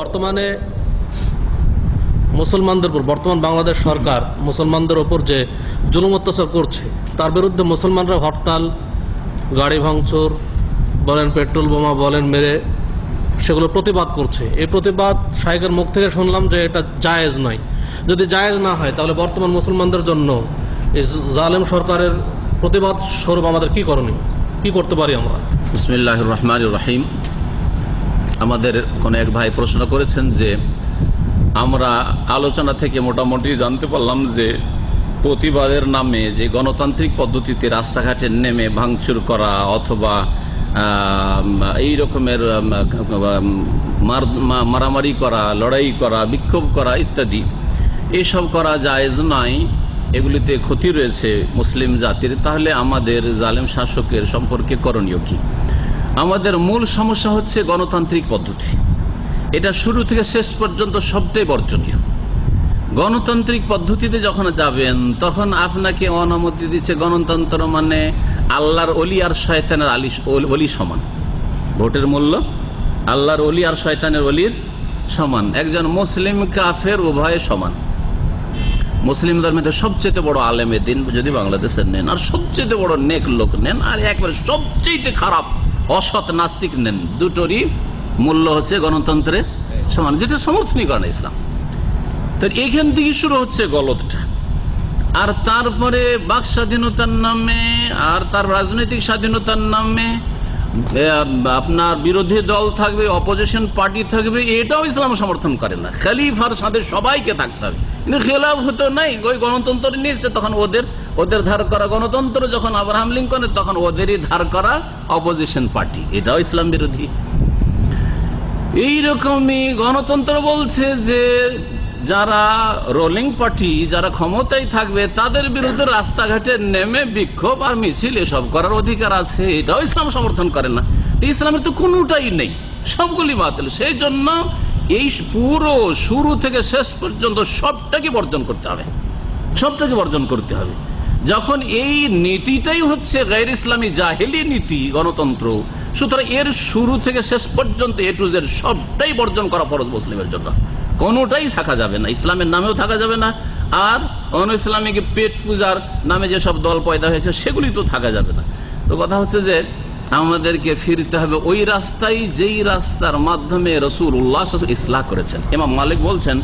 বর্তমানে মুসলমানদের উপর, বর্তমান বাংলাদেশ সরকার মুসলমানদের উপর যে জুলুম অত্যাচার করছে তার বিরুদ্ধে মুসলমানরা হরতাল, গাড়ি ভাঙচুর বলেন, পেট্রোল বোমা বলেন মেরে সেগুলো প্রতিবাদ করছে। এই প্রতিবাদ শাইখের মুখ থেকে শুনলাম যে এটা জায়েজ নয়। যদি জায়েজ না হয় তাহলে বর্তমান মুসলমানদের জন্য এই জালেম সরকারের প্রতিবাদ স্বরূপ আমাদের কি করণীয়, কি করতে পারি আমরা? বিসমিল্লাহির রহমানির রহিম। আমাদের কোন এক ভাই প্রশ্ন করেছেন যে আমরা আলোচনা থেকে মোটামুটি জানতে পারলাম যে প্রতিবাদের নামে যে গণতান্ত্রিক পদ্ধতিতে রাস্তাঘাটে নেমে ভাঙচুর করা অথবা এই রকমের মারামারি করা, লড়াই করা, বিক্ষোভ করা ইত্যাদি এসব করা জায়েজ নয়, এগুলিতে ক্ষতি রয়েছে মুসলিম জাতির। তাহলে আমাদের জালেম শাসকের সম্পর্কে করণীয় কি? আমাদের মূল সমস্যা হচ্ছে গণতান্ত্রিক পদ্ধতি। এটা শুরু থেকে শেষ পর্যন্ত সবটাই বর্জনীয়। গণতান্ত্রিক পদ্ধতিতে যখন যাবেন তখন আপনাকে অনুমতি দিচ্ছে গণতন্ত্র মানে আল্লাহর অলি আর শয়তানের অলি সমান। ভোটের মূল্য আল্লাহর অলি আর শয়তানের অলির সমান। একজন মুসলিম কাফের উভয় সমান। মুসলিম ধর্মের সবচেয়ে বড় আলেমে দিন যদি বাংলাদেশের নেন, আর সবচেয়ে বড় নেক লোক নেন, আর একবারে সবচেয়ে খারাপ অসৎ নাস্তিক নেন, দুটোরই মূল্য হচ্ছে গণতন্ত্রে সমান, যেটা সমর্থনই করে না ইসলাম। তো এইখান থেকে শুরু হচ্ছে গলতটা। আর তারপরে বাক স্বাধীনতার নামে আর তার রাজনৈতিক স্বাধীনতার নামে আপনার বিরোধী দল থাকবে, অপোজিশন পার্টি থাকবে, এটাও ইসলাম সমর্থন করে না। খলিফার সাথে সবাইকে থাকতে হবে, কিন্তু খেলাফ হতো নাই। ওই গণতন্ত্র নিয়েছে তখন ওদের ধার করা গণতন্ত্র, যখন আব্রাহাম লিঙ্কনের তখন ওদেরই ধার করা অপোজিশন পার্টি, এটাও ইসলাম বিরোধী। এইরকমই গণতন্ত্র বলছে যে যারা রোলিং পার্টি, যারা ক্ষমতায় থাকবে তাদের বিরুদ্ধে রাস্তাঘাটে নেমে বিক্ষোভ আর মিছিল এসব করার অধিকার আছে, এটাও ইসলাম সমর্থন করে না। ইসলামের তো কোনোটাই নেই, সবগুলি বাতিল। সেই জন্য এই পুরো শুরু থেকে শেষ পর্যন্ত সবটাকে বর্জন করতে হবে, সবটাকে বর্জন করতে হবে। যখন এই নীতিটাই হচ্ছে গায়র ইসলামী জাহেলি নীতি গণতন্ত্র, সুতরাং এর শুরু থেকে শেষ পর্যন্ত এ টু জেড সবটাই বর্জন করা ফরজ মুসলিমের জন্য। কোনোটাই থাকা যাবে না, ইসলামের নামেও থাকা যাবে না, আর অন ইসলামিক পেট পূজার নামে যেসব দল পয়দা হয়েছে সেগুলি তো থাকা যাবে না। তো কথা হচ্ছে যে আমাদেরকে ফিরতে হবে ওই রাস্তায় যেই রাস্তার মাধ্যমে রাসূলুল্লাহ ইসলাহ করেছেন। ইমাম মালিক বলছেন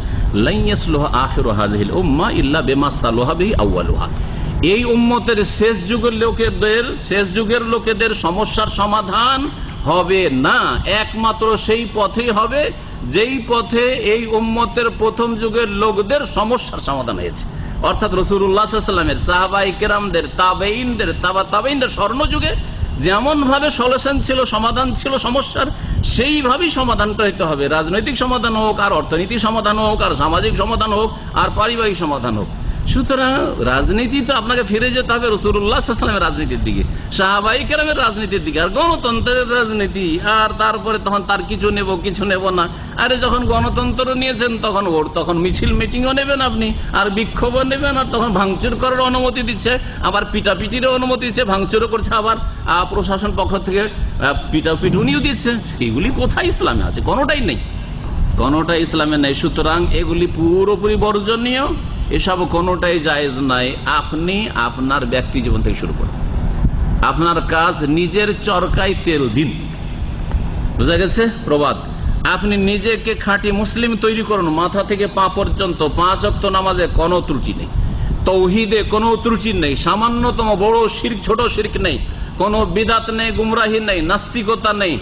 লা ইয়াসলুহু আখিরু হাযিহিল উম্মাহ ইল্লা বিমা সালাহা বিহি আউয়ালুহা। এই উম্মতের শেষ যুগের লোকেদের সমস্যার সমাধান হবে না, একমাত্র সেই পথেই হবে যেই পথে এই উম্মতের প্রথম যুগের লোকদের সমস্যার সমাধান হয়েছে। অর্থাৎ রাসূলুল্লাহ সাল্লাল্লাহু আলাইহি ওয়াসাল্লামের সাহাবায়ে কেরামদের, তাবেঈনদের, তাবেঈনদের স্বর্ণযুগে যেমন ভাবে সলিউশন ছিল, সমাধান ছিল সমস্যার, সেইভাবেই সমাধানটা হইতে হবে। রাজনৈতিক সমাধান হোক, আর অর্থনৈতিক সমাধান হোক, আর সামাজিক সমাধান হোক, আর পারিবারিক সমাধান হোক। সুতরাং রাজনীতি তো আপনাকে ফিরে যেতে হবে রাসূলুল্লাহ সাল্লাল্লাহু আলাইহি ওয়াসাল্লামের রাজনীতির দিকে, সাহাবায়ে কেরামের রাজনীতির দিকে, আর গণতন্ত্রের রাজনীতি। আর তারপরে তখন তার কিছু নেব না। আরে যখন গণতন্ত্র নিয়েছেন তখন মিছিল মিটিংও নেবেন আপনি, আর বিক্ষোভও নেবেন, আর তখন ভাঙচুর করার অনুমতি দিচ্ছে, আবার পিটাপিটিরও অনুমতি দিচ্ছে, ভাঙচুরও করছে, আবার প্রশাসন পক্ষ থেকে পিটাপিটুনিও দিচ্ছে। এগুলি কোথায় ইসলামে আছে? কোনোটাই নেই, কোনোটাই ইসলামে নেই। সুতরাং এগুলি পুরোপুরি বর্জনীয়, এসব কোনোটাই জায়েজ নাই। আপনি আপনার ব্যক্তি জীবন থেকে শুরু করুন, আপনার কাজ নিজের চরকায় তেল দিন। বুঝা গেছে প্রবাদ? আপনি নিজেকে খাঁটি মুসলিম তৈরি করুন, মাথা থেকে পা পর্যন্ত 5 ওয়াক্ত নামাজে কোনো ত্রুটি নেই, তৌহিদে কোনো ত্রুটি নেই, সামান্যতম বড় শিরক ছোট শিরক নেই, কোনো বিদাত নেই, গুমরাহি নেই, নাস্তিকতা নেই,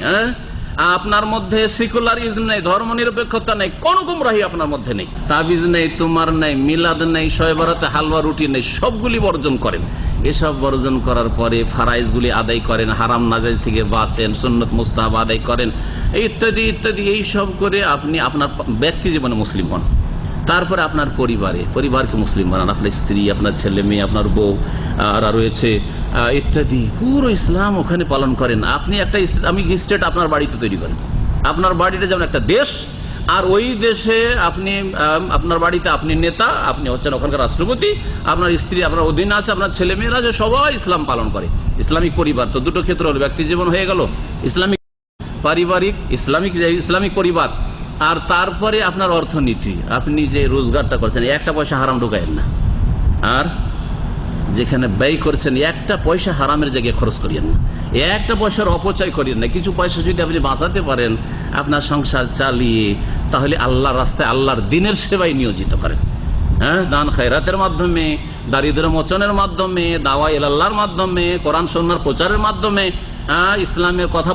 আপনার মধ্যে সেকুলারিজম নেই, ধর্ম নিরপেক্ষতা নেই, কোন গুমরাহি আপনার মধ্যে নেই, তাবিজ নেই, তোমার নেই, মিলাদ নেই, শবে বরাতে হালুয়া রুটি নেই, সবগুলি বর্জন করেন। এসব বর্জন করার পরে ফারাইজগুলি আদায় করেন, হারাম নাজাইজ থেকে বাঁচেন, সুন্নত মুস্তাহাব আদায় করেন, ইত্যাদি ইত্যাদি। এইসব করে আপনি আপনার ব্যক্তি জীবনে মুসলিম হন। তারপরে আপনার পরিবারকে মুসলিম বানান, আপনার স্ত্রী, আপনার ছেলে মেয়ে, আপনার বউ আর রয়েছে ইত্যাদি, পুরো ইসলাম ওখানে পালন করেন। আপনি একটা ইসলামিক স্টেট আপনার বাড়িতে তৈরি করেন, আপনার বাড়িটা যেমন একটা দেশ, আর ওই দেশে আপনি আপনার বাড়িতে আপনি নেতা, আপনি হচ্ছেন ওখানকার রাষ্ট্রপতি, আপনার স্ত্রী আপনার অধীনে আছে, আপনার ছেলে মেয়েরা যে সবাই ইসলাম পালন করে। ইসলামিক পরিবার তো দুটো ক্ষেত্র হলো, ব্যক্তি জীবন হয়ে গেল, ইসলামিক পারিবারিক, ইসলামিক পরিবার, আর তারপরে আপনার অর্থনীতি, আপনি যে রোজগারটা করছেন একটা পয়সা হারাম ঢুকায়েন না, আর যেখানে ব্যয় করছেন একটা পয়সা হারামের জায়গায় খরচ করিয়েন না, একটা পয়সার অপচয় করিয়েন না। কিছু পয়সা যদি আপনি বাঁচাতে পারেন আপনার সংসার চালিয়ে, তাহলে আল্লাহর রাস্তায় আল্লাহর দিনের সেবায় নিয়োজিত করেন। হ্যাঁ, দান খায়রাতের মাধ্যমে, দারিদ্র মোচনের মাধ্যমে, দাওয়া ইলাল্লাহর মাধ্যমে, কোরআন সুন্নাহর প্রচারের মাধ্যমে, ইসলামের কথা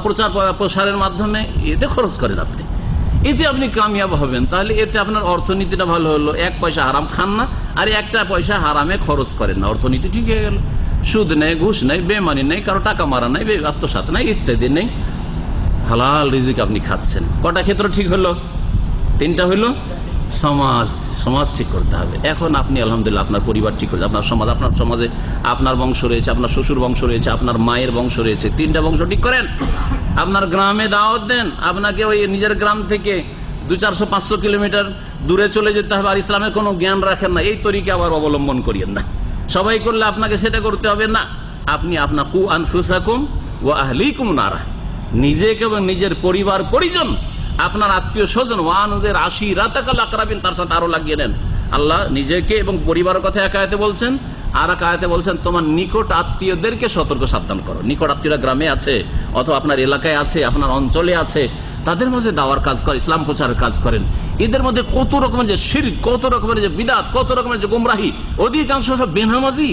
প্রসারের মাধ্যমে, এতে খরচ করেন আপনি, এতে আপনি কামিয়াব হবেন। তাহলে এতে আপনার অর্থনীতিটা ভালো হলো, এক পয়সা হারাম খান না, আর একটা পয়সা হারামে খরচ করেন না, অর্থনীতি ঠিক হয়ে গেল। সুদ নেই, ঘুষ নেই, বেমানি নেই, কারো টাকা মারা নেই, আত্মসাৎ নেই, ইত্যাদি নেই, হালাল রিজিক আপনি খাচ্ছেন। কটা ক্ষেত্র ঠিক হলো? তিনটা হইলো। সমাজ ঠিক করতে হবে। এখন আপনি আলহামদুলিল্লাহ আপনার পরিবার ঠিক করছে, আপনার সমাজে আপনার বংশ রয়েছে, আপনার শ্বশুর বংশ রয়েছে, আপনার মায়ের বংশ রয়েছে, তিনটা বংশ ঠিক করেন। আপনার গ্রামে দাওয়াত দেন, আপনাকে ওই নিজের গ্রাম থেকে 200-400-500 কিলোমিটার দূরে চলে যেতে হবে, আর ইসলামের কোনো জ্ঞান রাখেন না, এই তরিকা আবার অবলম্বন করিয়েন না। সবাই করলে আপনাকে সেটা করতে হবে না। আপনি আপনার কু আনফুসাকুম ওয়া আহলিকুম নারা, নিজেকে এবং নিজের পরিবার পরিজন, আপনার আত্মীয় স্বজন, ওয়ানদের আশিরাতাকাল আকরাবিন, তার সাথে আরো লাগিয়ে নেন। আল্লাহ নিজেকে এবং পরিবারের কথা এক আয়াতে বলছেন, আর এক আয়াতে বলছেন তোমার নিকট আত্মীয়দেরকে সতর্ক সাবধান করো। নিকট আত্মীয়রা গ্রামে আছে, অথবা আপনার এলাকায় আছে, আপনার অঞ্চলে আছে, তাদের মাঝে দাওয়ার কাজ করেন, ইসলাম প্রচারের কাজ করেন। এদের মধ্যে কত রকমের যে শিরক, কত রকমের যে বিদআত, কত রকমের যে গুমরাহি, অধিকাংশ সব বেনামাজি,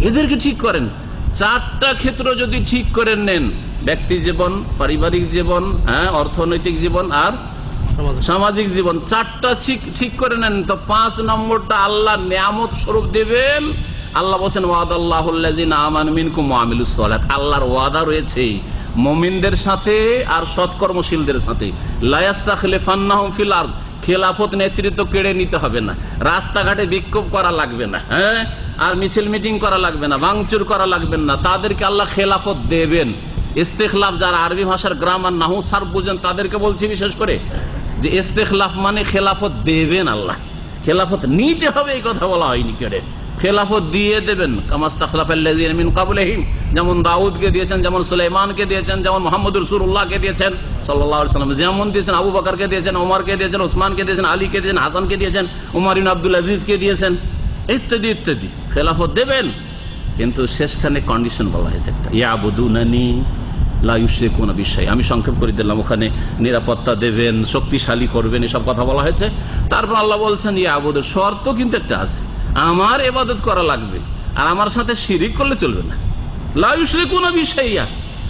এদেরকে ঠিক করেন। চারটা ক্ষেত্র যদি ঠিক করে নেন, ব্যক্তি জীবন, পারিবারিক জীবন, অর্থনৈতিক জীবন আর সামাজিক জীবন, চারটা ঠিক করে নেন, তো 5 নম্বরটা আল্লাহ নিয়ামত স্বরূপ দেবেন। আল্লাহ বলছেন ওয়াদাল্লাহুল্লাযিনা আমানু মিনকুম ওয়া আমিলুস সালাত, আল্লাহর ওয়াদা রয়েছে মুমিনদের সাথে আর সৎকর্মশীলদের সাথে। লা ইস্তাখলিফান্নাহুম ফিল আরদ, খেলাফত নেতৃত্ব কেড়ে নিতে হবে না, রাস্তাঘাটে বিক্ষোভ করা লাগবে না, আর মিছিল মিটিং করা লাগবে না, ভাঙচুর করা লাগবে না, তাদেরকে আল্লাহ খেলাফত দেবেন। ইস্তেখলাফ, যারা আরবি ভাষার গ্রামার নাহু সারফ বুঝেন তাদেরকে বলছি বিশেষ করে, যে ইস্তেখলাফ মানে খেলাফত দেবেন আল্লাহ, খেলাফত নিতে হবে এই কথা বলা হয়নি, কেড়ে খেলাফত দিয়ে দেবেন। কামাস্তাখলাফাল্লাযিনা মিন ক্বাবলিহিম, যেমন দাউদকে দিয়েছেন, যেমন সুলাইমানকে দিয়েছেন, যেমন মুহাম্মদ রাসূলুল্লাহকে দিয়েছেন সাল্লাল্লাহু আলাইহি ওয়াসাল্লাম, যেমন দিয়েছেন আবু বকরকে দিয়েছেন, ওমরকে দিয়েছেন, ওসমানকে দিয়েছেন, আলীকে দিয়েছেন, হাসানকে দিয়েছেন, উমর ইবনে আব্দুল আজিজকে দিয়েছেন, ইত্যাদি ইত্যাদি। খেলাফত দেবেন, কিন্তু শেষখানে কন্ডিশন বলা হয়েছে একটা, ইয়াবুদুনানি লা ইউশরিকুনা বিশাই। আমি সংক্ষেপ করে দিলাম, ওখানে নিরাপত্তা দেবেন, শক্তিশালী করবেন, এসব কথা বলা হয়েছে। তারপর আল্লাহ বলছেন ইয়াবুদু, শর্ত কিন্তু একটা আছে, আমার ইবাদত করা লাগবে, আর আমার সাথে শিরিক করলে চলবে না। লা ইউশরিকুনা বিশাইয়া,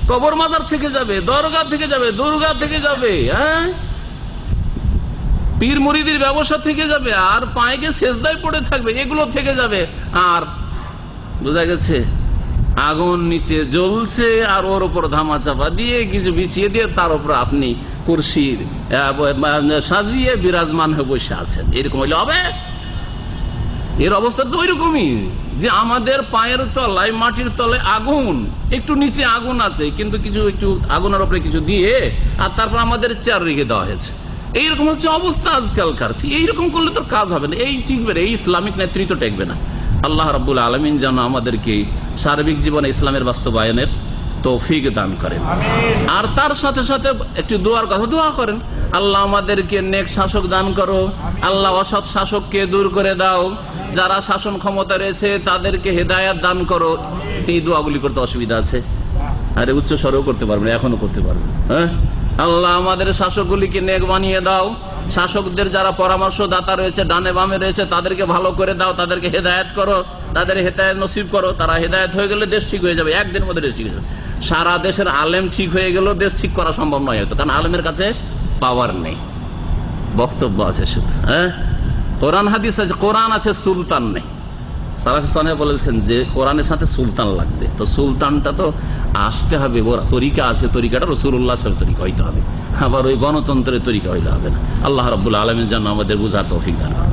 কবর মাজার থেকে যাবে, দরগা থেকে যাবে, দুর্গা থেকে যাবে, পীর মুরিদের ব্যবসা থেকে যাবে, আর পায়ে সেজদায় পড়ে থাকবে, এগুলো থেকে যাবে। আর বোঝা গেছে আগুন নিচে জ্বলছে, আর ওর উপর ধামা চাপা দিয়ে কিছু বিছিয়ে দিয়ে তার উপর আপনি কুরসি সাজিয়ে বিরাজমান হয়ে বসে আছেন, এরকম হইলে হবে? এর অবস্থা তো ওইরকমই, যে আমাদের পায়ের তলায়, মাটির তলায় আগুন, একটু নিচে আগুন আছে, কিন্তু একটু আগুনের উপরে কিছু দিয়ে, আর তারপর আমাদের চেয়ার রেখে দেওয়া হয়েছে। এইরকম হচ্ছে অবস্থা আজকালকার। এইরকম করলে তো কাজ হবে না, এই টিকবে না, এই ইসলামিক নেতৃত্ব টেকবে না। আল্লাহ রাব্বুল আলামিন যেন আমাদেরকে সার্বিক জীবনে ইসলামের বাস্তবায়নের তৌফিক দান করেন। আর তার সাথে সাথে একটু দোয়ার কথা, দোয়া করেন, আল্লাহ আমাদেরকে নেক শাসক দান করো, আল্লাহ অসৎ শাসককে দূর করে দাও, যারা শাসন ক্ষমতা রয়েছে তাদেরকে হেদায়াত দান করো। এই দোয়াগুলি করতে অসুবিধা আছে? আরে উচ্চ স্বরেও করতে পারবেন, এখনো করতে পারবেন। আল্লাহ আমাদের শাসকগুলিকে নেক বানিয়ে দাও, শাসকদের যারা পরামর্শদাতা রয়েছে, ডানে বামে রয়েছে, তাদেরকে ভালো করে দাও, তাদেরকে হেদায়েত করো, তাদের হেদায়েত নসিব করো। তারা হেদায়েত হয়ে গেলে দেশ ঠিক হয়ে যাবে, একদিনের মধ্যে দেশ ঠিক হয়ে যাবে। সারা দেশের আলেম ঠিক হয়ে গেলেও দেশ ঠিক করা সম্ভব নয় হয়তো, কারণ আলেমের কাছে পাওয়ার নেই, বক্তব্য আছে শুধু, কোরআন হাদিস আছে, কোরআন আছে, সুলতান নেই। সালাফিস্তানে বলেছেন যে কোরআনের সাথে সুলতান লাগবে, তো সুলতানটা তো আসতে হবে, ওর তরিকা আছে, তরিকাটা রাসূলুল্লাহ সাল্লাল্লাহু আলাইহি ওয়াসাল্লামের তরিকা হইতে হবে, আবার ওই গণতন্ত্রের তরিকা হইলে হবে না। আল্লাহ রাব্বুল আলামিন যেন আমাদের বুঝার তৌফিক দান করেন।